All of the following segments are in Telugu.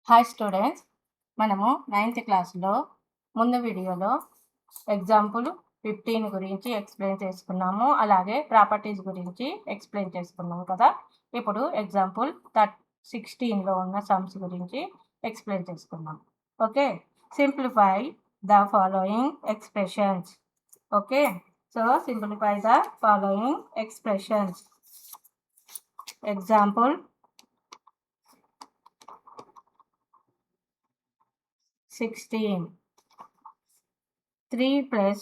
హాయ్ స్టూడెంట్స్, మనము 9th క్లాస్లో ముందు వీడియోలో ఎగ్జాంపుల్ 15 గురించి ఎక్స్ప్లెయిన్ చేసుకున్నాము. అలాగే ప్రాపర్టీస్ గురించి ఎక్స్ప్లెయిన్ చేసుకున్నాము కదా. ఇప్పుడు ఎగ్జాంపుల్ 16లో ఉన్న సమ్స్ గురించి ఎక్స్ప్లెయిన్ చేసుకున్నాం. Okay, simplify the following expressions. Okay, so simplify the following expressions. Example 16. 3 plus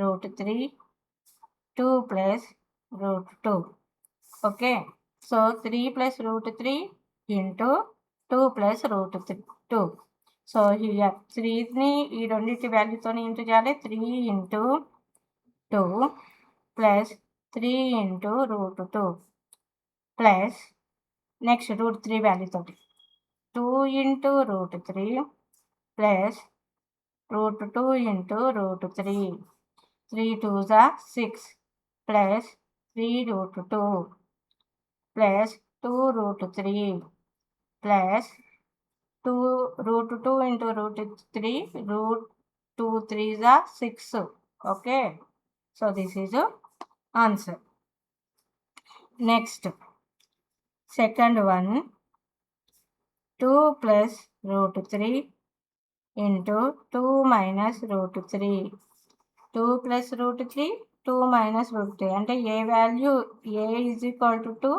root 3, 2 plus root 2. Okay, so 3 plus root 3 into 2 plus root 2. So here 3 ni ee రెండిటి వాల్యూతో ఇంటూ చేయాలి. 3 into 2 plus 3 into root 2 plus next root 3 value తోటి 2 into root 3 plus root 2 into root 3. 3 2s are 6 plus 3 root 2 plus 2 root 3 plus 2 root 2 into root 3. Root 2 3s are 6. Okay, so this is the answer. Next, second one, 2 plus root 3 into 2 minus root 3. 2 plus root 3, 2 minus root 3. అంటే ఏ value a is equal to 2,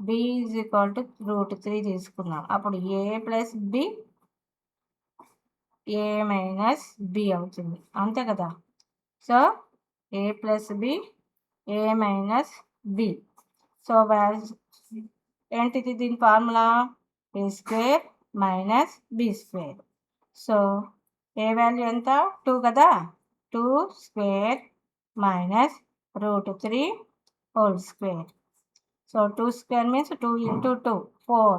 b is equal to root 3 తీసుకున్నాం. అప్పుడు a plus b, a minus b అవుతుంది, అంతే కదా. So a plus b, a minus b. So ఏంటిది దీని formula? a square minus b square. So A value ఎంత? 2 కదా. 2 square minus root 3 whole square. So 2 square means 2 into 2, 4.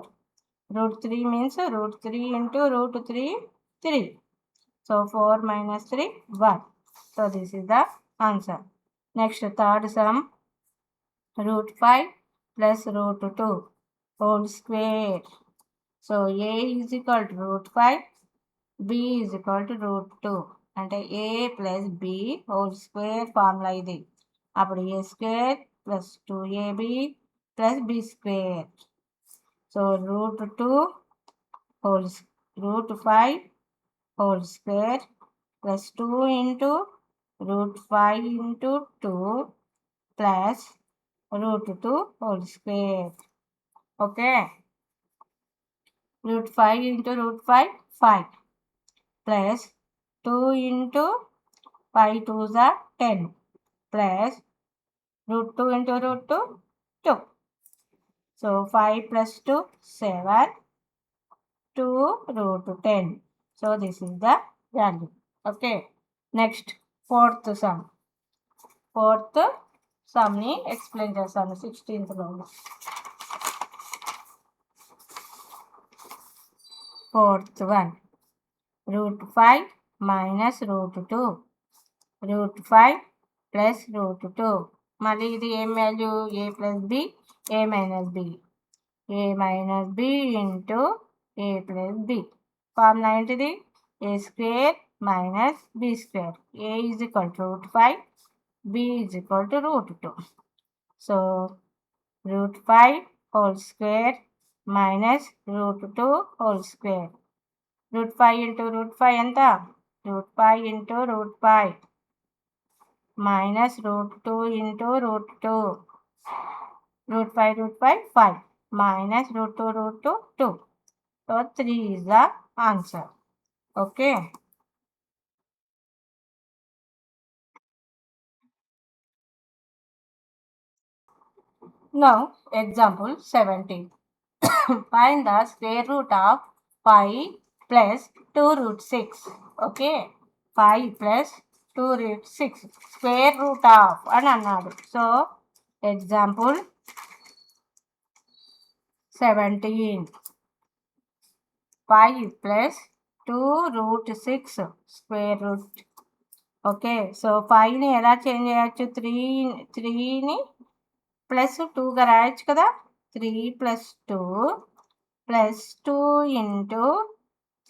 Root 3 means root 3 into root 3, 3. So 4 minus 3, 1. So this is the answer. Next, third sum, root 5 plus root 2 whole square. So a is equal to root 5, b is equal to root 2. అంటే a plus b whole square formula ఇది. అప్పుడు a square plus 2ab plus b square. So root 2 whole root 5 whole square plus 2 into root 5 into 2 plus root 2 whole square. Okay, root 5 into root 5, 5 plus 2 into 5 2s are 10 plus root 2 into root 2, 2. So 5 plus 2, 7, 2 root 10. So this is the value. Okay, next fourth sum. Fourth sum ni explain చేస్తాను 16th లో. Fourth one, root 5 minus root 2, root 5 plus root 2. మళ్ళీ ఇది ఏం value? a plus b, a minus b. a minus b into a plus b. Formula ఏంటిది? a square minus b square. a is equal to root 5, b is equal to root 2. So root 5 whole square minus root 2 whole square. root 5 into root 5 ఎంత? root 5 into root 5 minus root 2 into root 2. root 5 5 minus root 2 2. So 3 is the answer. Okay. Now example 17. Find the square root of 5 plus 2 root 6. Okay, 5 plus 2 root 6 square root of అని అన్నాడు. So example 17. 5 plus 2 root 6 square root. Okay, so 5ని ఎలా చేంజ్ చేయొచ్చు? 3ని ప్లస్ 2గా రాయొచ్చు కదా. 3 plus 2 plus 2 into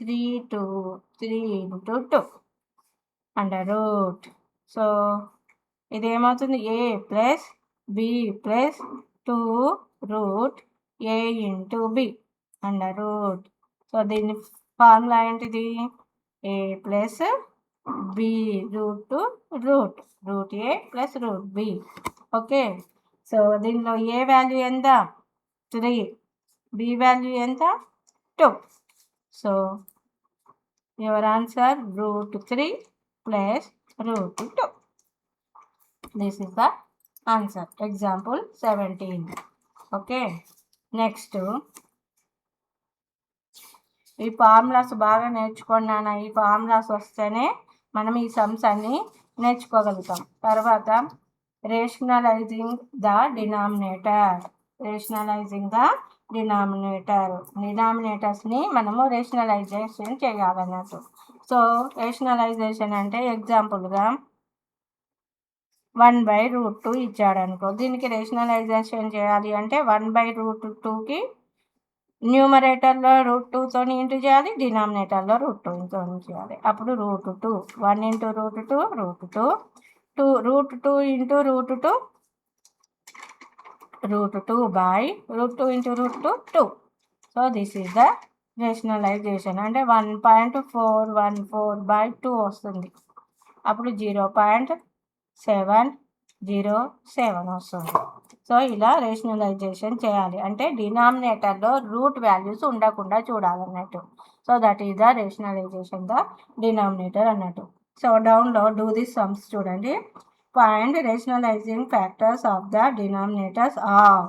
3 2 3 into 2 under root. So ఇదేమవుతుంది A plus B plus 2 root A into B under root. So దీని ఫార్ములా ఏంటిది? A plus B root root root A plus root B. Okay. So దీనిలో ఏ వాల్యూ ఎంత? 3. బి వాల్యూ ఎంత? 2. So your answer √3 plus √2. This is the answer. Example 17. Okay. Next, ఈ ఫార్ములాస్ బాగా నేర్చుకోండి నాన్న. ఈ ఫార్ములాస్ వస్తేనే మనం ఈ సమ్స్ అన్ని నేర్చుకోగలుగుతాం. తర్వాత రేషనలైజింగ్ ద డినామినేటర్. డినామినేటర్స్ని మనము రేషనలైజేషన్ చేయాలన్నట్టు. సో రేషనలైజేషన్ అంటే ఎగ్జాంపుల్గా 1/√2 ఇచ్చాడు అనుకో. దీనికి రేషనలైజేషన్ చేయాలి అంటే 1/√2కి న్యూమరేటర్లో √2తో ఇంటూ చేయాలి, డినామినేటర్లో √2తో చేయాలి. అప్పుడు √2 1 into √2 √2 2 √2 into √2 √2 by √2 into √2 2. So this is the rationalization. అంటే 1.414/2 వస్తుంది. అప్పుడు 0.707 వస్తుంది. సో ఇలా రేషనలైజేషన్ చేయాలి అంటే డినామినేటర్లో రూట్ వాల్యూస్ ఉండకుండా చూడాలన్నట్టు. So that is the rationalisation the denominator అన్నట్టు. సో డౌన్లో డూ దిస్ సమ్స్ చూడండి. Find rationalising factors of the denominators of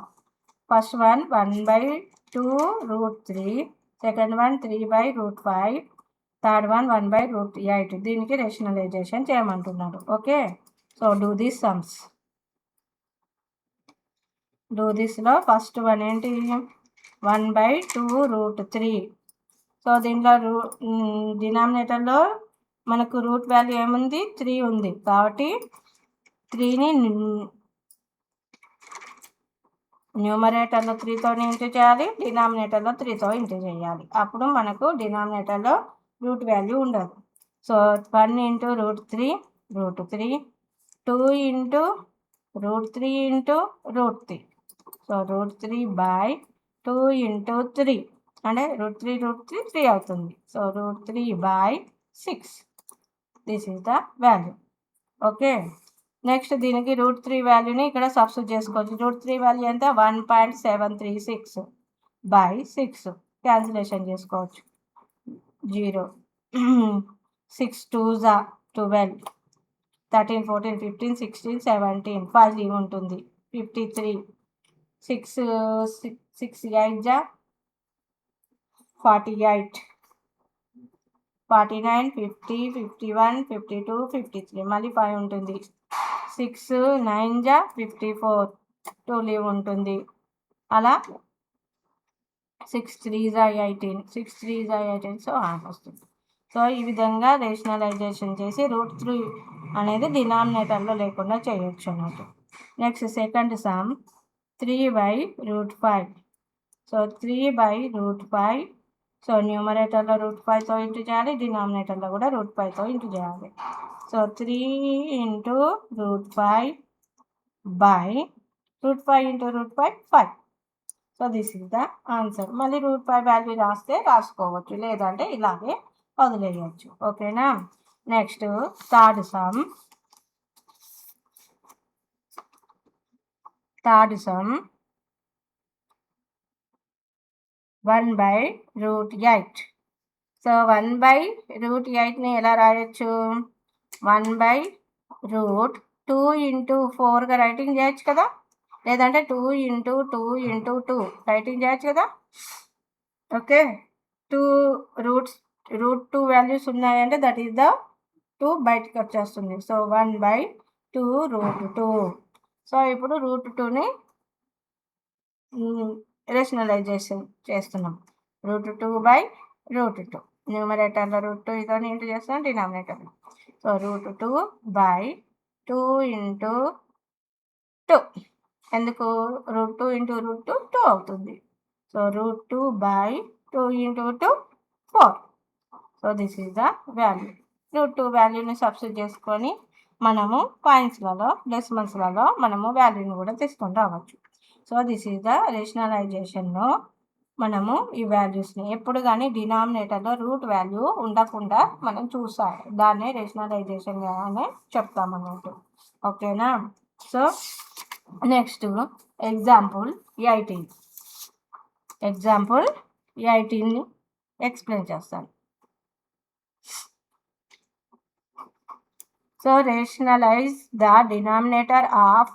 first one 1/2√3, second one 3/5, third one 1/8. దీనికి రేషనలైజేషన్ చేయమంటున్నాడు. Okay. So do this sums. Do దిస్లో ఫస్ట్ వన్ ఏంటి? 1/2√3. సో దీంట్లో డినామినేటర్లో మనకు రూట్ వాల్యూ ఏముంది? 3 ఉంది. కాబట్టి 3ని న్యూమరేటర్లో 3తో ఇంటూ చేయాలి, డినామినేటర్లో 3తో ఇంటూ చేయాలి. అప్పుడు మనకు డినామినేటర్లో రూట్ వాల్యూ ఉండదు. So 1 into √3 √3, 2 into √3 into √3. So √3/2 into 3 అంటే √3 3 అవుతుంది. So √3/6. This is the value. Okay. Next దీనికి √3 వాల్యూని ఇక్కడ సబ్స్టిట్యూట్ చేసుకోవచ్చు. √3 వాల్యూ ఎంత? 1.736/6. క్యాన్సిలేషన్ చేసుకోవచ్చు. 0 6 2s 12, 13 14 15 16 17 5 ఉంటుంది. 53 6 8 48, 49 50 51 52 53 మళ్ళీ 5 ఉంటుంది. 6 9 54 2 లీవ్ ఉంటుంది. అలా 6 3s 18 6 3s 18. సో వస్తుంది. సో ఈ విధంగా రేషనలైజేషన్ చేసి √3 అనేది డినామినేటర్లో లేకుండా చేయొచ్చు అన్నట్టు. Next second some 3/5. So 3/5. So న్యూమరేటర్లో √5తో ఇంటూ చేయాలి, డినామినేటర్లో కూడా √5తో ఇంటూ చేయాలి. So 3 into √5 by √5 into √5 5. So this is the answer. మళ్ళీ √5 వాల్యూ రాస్తే రాసుకోవచ్చు, లేదంటే ఇలాగే వదిలేయచ్చు. ఓకేనా. Next third sum 1/8. సో 1/8ని ఎలా రాయొచ్చు? 1/2 into 4గా రైటింగ్ చేయొచ్చు కదా, లేదంటే 2 into 2 into 2 రైటింగ్ చేయొచ్చు కదా. ఓకే. 2 √2 వాల్యూస్ ఉన్నాయంటే దట్ ఈస్ ద 2 బయటకు వచ్చేస్తుంది. సో 1/2 √2. సో ఇప్పుడు √2ని రేషనలైజేషన్ చేస్తున్నాం. √2/√2 న్యూమరేటర్లో √2 ఇదో ఇంటూ చేస్తున్నాం, డినామినేటర్లో. So √2/2 into 2. ఎందుకు? √2 into √2 2 అవుతుంది. So √2/2 into 2 4. So this is the value. √2 వాల్యూని సబ్స్టిట్యూట్ చేసుకొని మనము పాయింట్స్లలో డెసిమల్స్లలో మనము వాల్యూని కూడా తీసుకొని రావచ్చు. సో దిస్ ఈజ్ ద రేషనలైజేషన్లో మనము ఈ వాల్యూస్ని ఎప్పుడు కానీ డినామినేటర్లో రూట్ వాల్యూ ఉండకుండా మనం చూసాలి, దాన్నే రేషనలైజేషన్ అని చెప్తామన్నట్టు. ఓకేనా? సో నెక్స్ట్ ఎగ్జాంపుల్ 18 ఎక్స్ప్లెయిన్ చేస్తాను. So rationalize the denominator of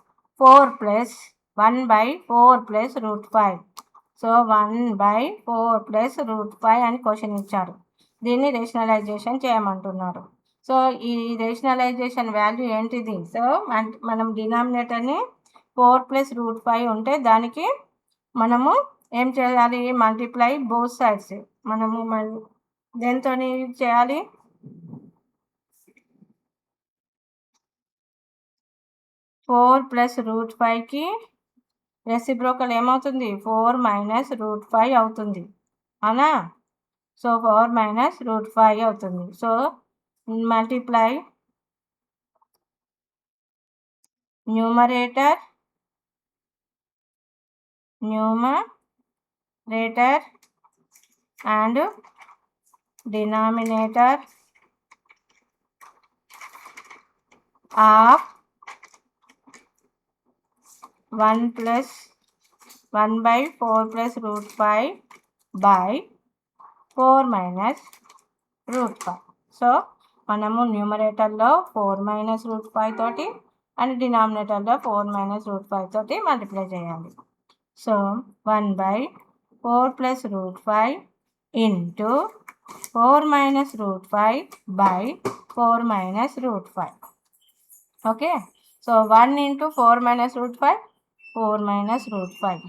4 plus 1 by 4 plus √5. So 1 by 4 plus √5 అని క్వశ్చన్ ఇచ్చారు. దీన్ని రేషనలైజేషన్ చేయమంటున్నారు. సో ఈ రేషనలైజేషన్ వాల్యూ ఏంటిది? సో మనం డినామినేటర్ని 4 plus √5 ఉంటే దానికి మనము ఏం చేయాలి? Multiply both sides. మనము దేంతో చేయాలి? 4 plus √5కి రెసిప్రోకల్ ఏమవుతుంది? 4 minus √5 అవుతుంది, అవునా? సో 4 minus √5 అవుతుంది. So multiply numerator and denominator of 1 plus 1 by 4 plus √5 by 4 minus √5. So మనము న్యూమరేటర్లో 4 minus √5 తోటి అండ్ డినామినేటర్లో 4 minus √5 తోటి మల్టిప్లై చేయాలి. So 1 by 4 plus √5 into 4 minus √5 by 4 minus √5. Okay, so 1 into 4 minus √5, 4 minus √5.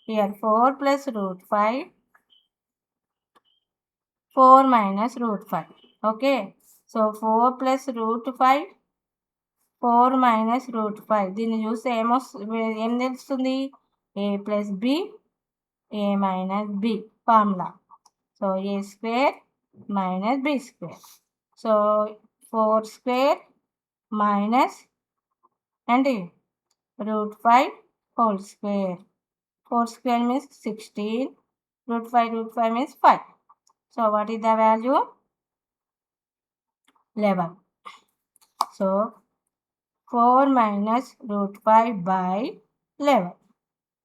Here 4 plus √5, 4 minus √5. Okay, so 4 plus √5, 4 minus √5. దీన్ని చూస్తే ఏం తెలుస్తుంది? a plus b, a minus b formula. So a square minus b square. So 4 square minus ఏంటి? √5 whole square. 4 square means 16. √5 means 5. So what is the value? 11. So 4 minus √5 by 11.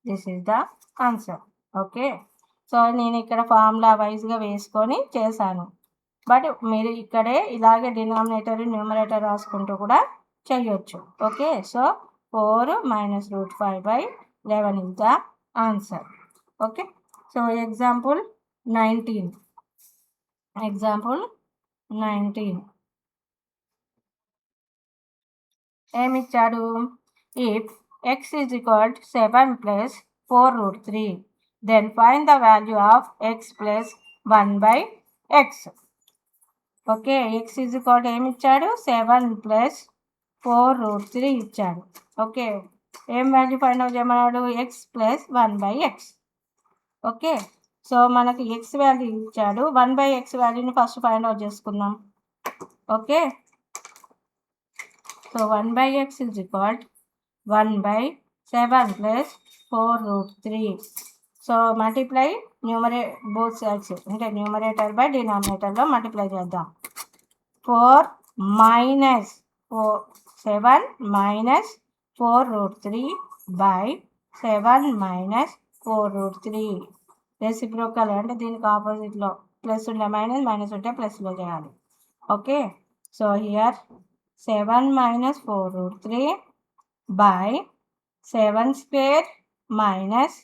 This is the answer. Okay. So నేను ఇక్కడ ఫార్ములా వైజ్గా వేసుకొని చేశాను, బట్ మీరు ఇక్కడే ఇలాగే డినామినేటర్ న్యూమరేటర్ రాసుకుంటూ కూడా చేయొచ్చు. Okay, so 4 minus √5 by 11 is the answer. Okay, so example 19. ఏమిచ్చాడు? If x is equal to 7 plus 4√3, then find the value of x plus 1 by x. Okay, x is equal to ఏమిచ్చాడు? 7 plus 4√3 ఇచ్చాడు. ఓకే, ఏం వాల్యూ ఫైండ్ అవుట్ చేయమన్నాడు? x plus 1 by x. Okay, so మనకి x వాల్యూ ఇచ్చాడు, 1 by x వాల్యూని ఫస్ట్ ఫైండ్ అవుట్ చేసుకుందాం. Okay, so 1 by x is equal to 1 by 7 plus 4√3. So multiply both sides, అంటే న్యూమరేటర్ బై డినామినేటర్లో మల్టిప్లై చేద్దాం. 7 minus 4√3 by 7 minus 4√3. రెసిప్రోకల్ అంటే దీనికి ఆపోజిట్లో ప్లస్ ఉంటే మైనస్, మైనస్ ఉంటే ప్లస్లో చేయాలి. Okay, so here 7 minus 4√3 by 7 square minus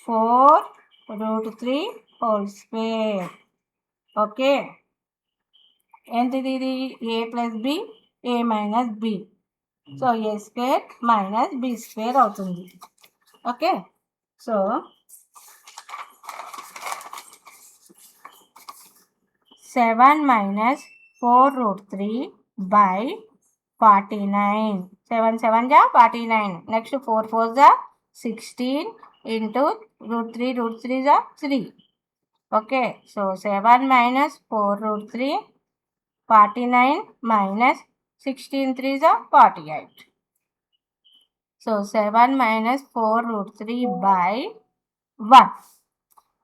4√3 whole square. Okay, ఏంటిది? ఇది a plus b, a minus b. So a square minus b square అవుతుంది. Okay, so 7 minus 4√3 by 49. 7 7 जा 49. Next 4 4 जा 16 into √3 जा 3. Okay, so 7 minus 4 root 3, 49 minus 16 3 is 48. So 7 minus 4 root 3 by 1.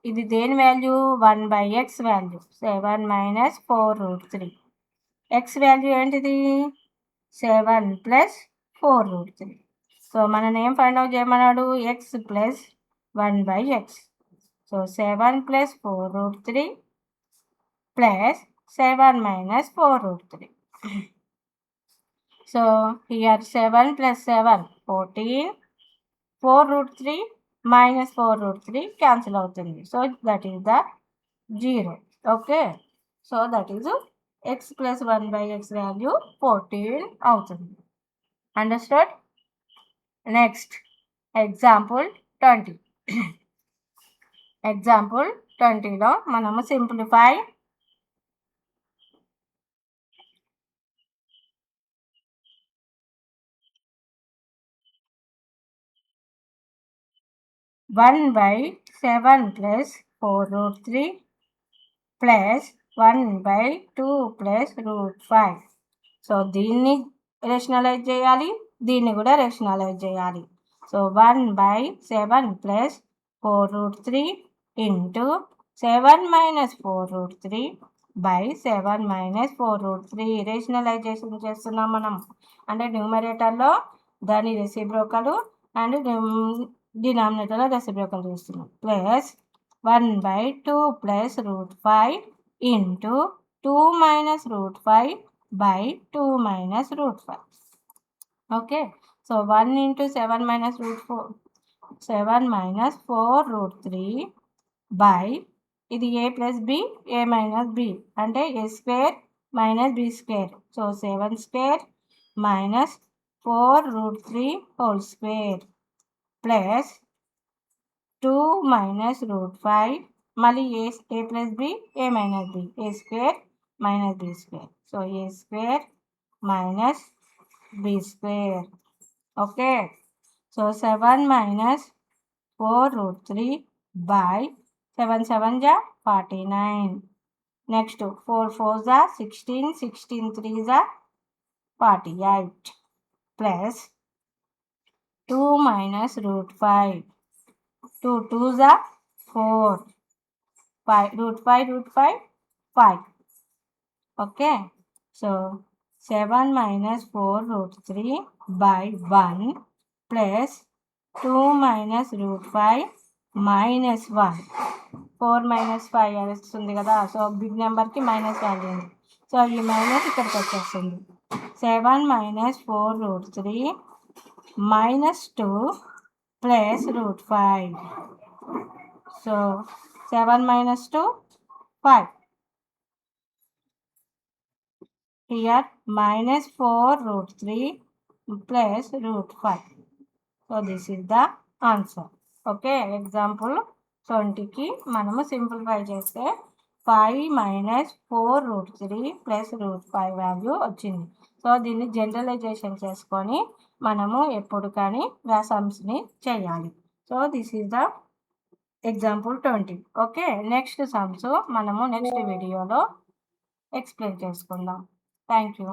ఇది దేని value 1/x value. 7 minus 4 root 3. x value ఏంటిది 7 plus 4 root 3. సో మనం ఏం ఫైండ్ అవుట్ చేయమన్నాడు x plus 1/x. So 7 plus 4 root 3 plus 7 minus 4 root 3. So here 7 plus 7 14, 4 root 3 minus 4 root 3 cancel అవుతుంది. So that is the 0. Okay, so that is x plus 1/x value 14 అవుతుంది. Understood? Next, example 20. Example 20లో మనము simplify 1/7 plus 4 root 3 plus 1/2 plus root 5. So దీన్ని రేషనలైజ్ చేయాలి, దీన్ని కూడా రేషనలైజ్ చేయాలి. So 1/7 plus 4 root 3 into 7 minus 4 root 3 by 7 minus 4 root 3 rationalization చేస్తున్నాం మనం. అంటే న్యూమరేటర్లో దాని రెసిప్రోకల్ అండ్ డినామినేటర్లో రెసిప్రోకల్ చేస్తున్నాం. Plus 1/2 plus root 5 into 2 minus root 5 by 2 minus root 5. Okay, so 1 into 7 minus root 4, 7 minus 4 root 3 by ఇది a plus b, a minus b అంటే a square minus b square. So 7 square minus 4 root 3 whole square plus 2 minus root 5 మళ్ళీ a plus b, a minus b, a square minus b square. So a square minus b square. Okay, so 7 minus 4 root 3 by 7 7 ja 49. Next 4 4 ja 16, 16 3 ja 48 plus 2 minus root 5. 2 2 ja 4, 5 root 5 5. Okay, so 7 minus 4 root 3 by 1 plus 2 minus root 5 minus 1. 4 minus 5 అని వస్తుంది కదా. సో బిగ్ నెంబర్కి మైనస్ వాల్యూ ఉంది. సో ఈ మైనస్ ఇక్కడికి వచ్చేస్తుంది. 7 minus 4 root 3 minus 2 plus root 5. So 7 minus 2, 5. Here minus 4 root 3 plus root 5. So this is the answer. Okay, example 20కి మనము సింప్లిఫై చేస్తే 5 minus 4 root 3 plus root 5 value వచ్చింది. సో దీన్ని జనరలైజేషన్ చేసుకొని మనము ఎప్పుడు కానీ సమ్స్ని చేయాలి. So this is the example 20. Okay, next sums మనము నెక్స్ట్ వీడియోలో ఎక్స్ప్లెయిన్ చేసుకుందాం. Thank you.